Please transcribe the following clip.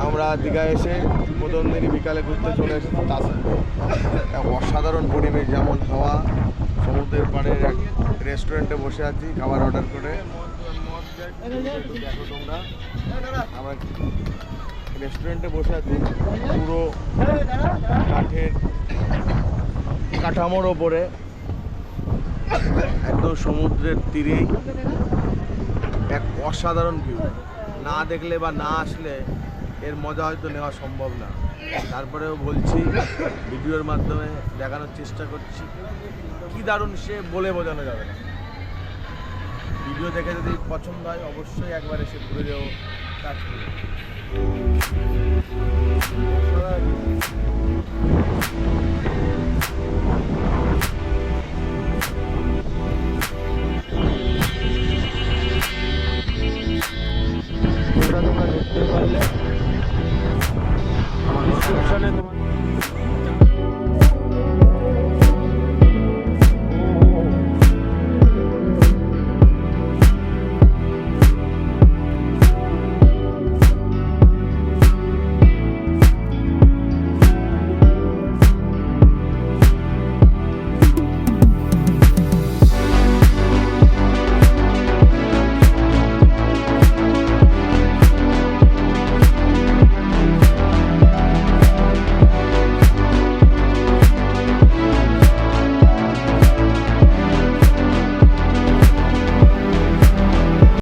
আমরা দীঘা এসে প্রথম দিনই বিকালে ঘুরতে চলে এসেছি তাজপুরে। এক অসাধারণ পরিবেশ, যেমন হাওয়া, সমুদ্রের পাড়ের এক রেস্টুরেন্টে বসে আছি খাবার অর্ডার করে। দেখো তোমরা, আমরা রেস্টুরেন্টে বসে আছি পুরো কাঠের কাঠামোর ওপরে, একদম সমুদ্রের তীরেই। এক অসাধারণ ভিউ, না দেখলে বা না আসলে এর মজা হয়তো নেওয়া সম্ভব না। তারপরেও বলছি, ভিডিওর মাধ্যমে দেখানোর চেষ্টা করছি কি দারুণ সে বলে বোঝানো যাবে না। ভিডিও দেখে যদি পছন্দ হয় অবশ্যই একবার এসে ঘুরে যাও তাজপুরে। তোমরা দেখতে পারলে আমার ডিসক্রিপশনে তোমার